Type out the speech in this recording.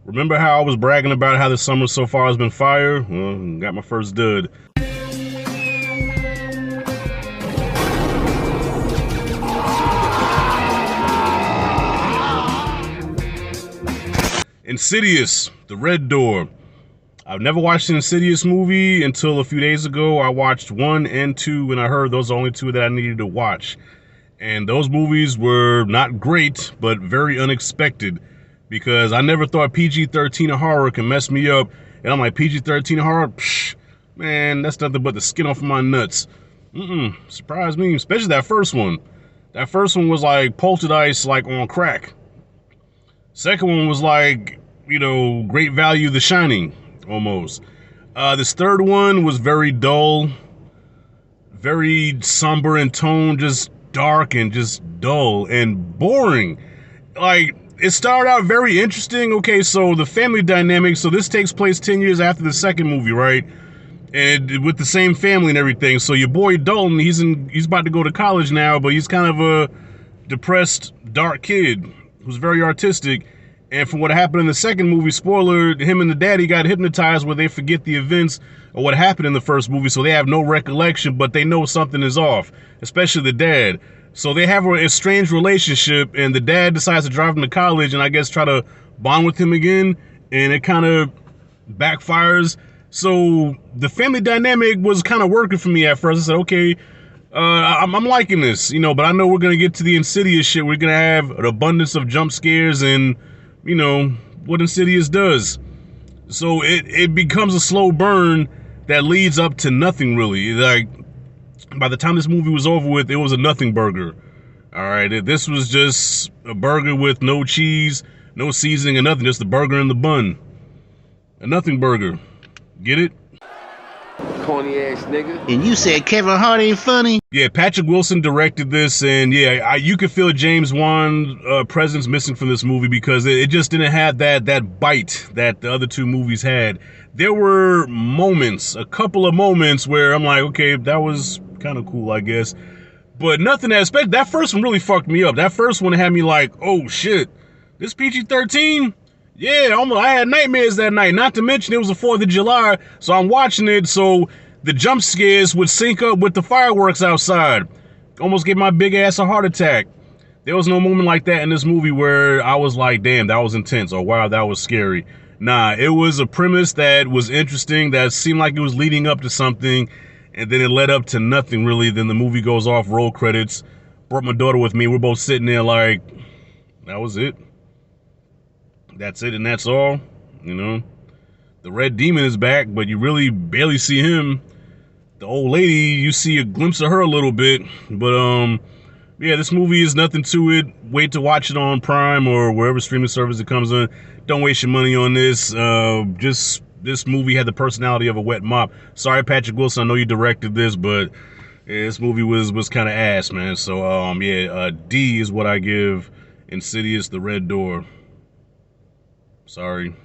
Remember how I was bragging about how the summer so far has been fire? Well, got my first dud. Insidious The Red Door. I've never watched an Insidious movie until a few days ago. I watched 1 and 2, and I heard those are the only 2 that I needed to watch. And those movies were not great, but very unexpected, because I never thought PG-13 horror can mess me up. And I'm like, PG-13 horror? Psh, man, that's nothing but the skin off of my nuts. Surprised me, especially that first one. That first one was like Poltergeist, like on crack. Second one was like, Great Value, The Shining, almost. This third one was very dull, very somber in tone, just dark and just dull and boring. Like, it started out very interesting. Okay, so the family dynamic, so this takes place 10 years after the second movie, right? And with the same family and everything. So your boy Dalton, he's about to go to college now, but he's kind of a depressed, dark kid who's very artistic. And from what happened in the second movie, spoiler, him and the daddy got hypnotized where they forget the events of what happened in the first movie, so they have no recollection, but they know something is off, especially the dad. So they have a strange relationship, and the dad decides to drive him to college and I guess try to bond with him again, and it kind of backfires. So the family dynamic was kind of working for me at first. I said, okay, I'm liking this, but I know we're going to get to the Insidious shit. We're going to have an abundance of jump scares and, what Insidious does. So it becomes a slow burn that leads up to nothing, really. Like, by the time this movie was over with, it was a nothing burger. All right, this was just a burger with no cheese, no seasoning, and nothing. Just the burger and the bun. A nothing burger. Get it? Corny ass nigga. And you said Kevin Hart ain't funny? Yeah, Patrick Wilson directed this, and yeah, you could feel James Wan's presence missing from this movie because it just didn't have that bite that the other 2 movies had. There were moments, a couple of moments where I'm like, okay, that was kind of cool, I guess. But nothing that first one really fucked me up. That first one had me like, oh shit, this PG-13? Yeah, I had nightmares that night. Not to mention it was the 4th of July, so I'm watching it, so the jump scares would sync up with the fireworks outside. Almost gave my big ass a heart attack. There was no moment like that in this movie where I was like, damn, that was intense, or wow, that was scary. Nah, it was a premise that was interesting, that seemed like it was leading up to something, and then it led up to nothing, really. Then the movie goes off, roll credits. Brought my daughter with me. We're both sitting there like, that was it. That's it and that's all, The Red Demon is back, but you really barely see him. The old lady, you see a glimpse of her a little bit. But, yeah, this movie is nothing to it. Wait to watch it on Prime or wherever streaming service it comes on. Don't waste your money on this. This movie had the personality of a wet mop. Sorry, Patrick Wilson, I know you directed this, but yeah, this movie was kind of ass, man. So, D is what I give Insidious The Red Door. Sorry.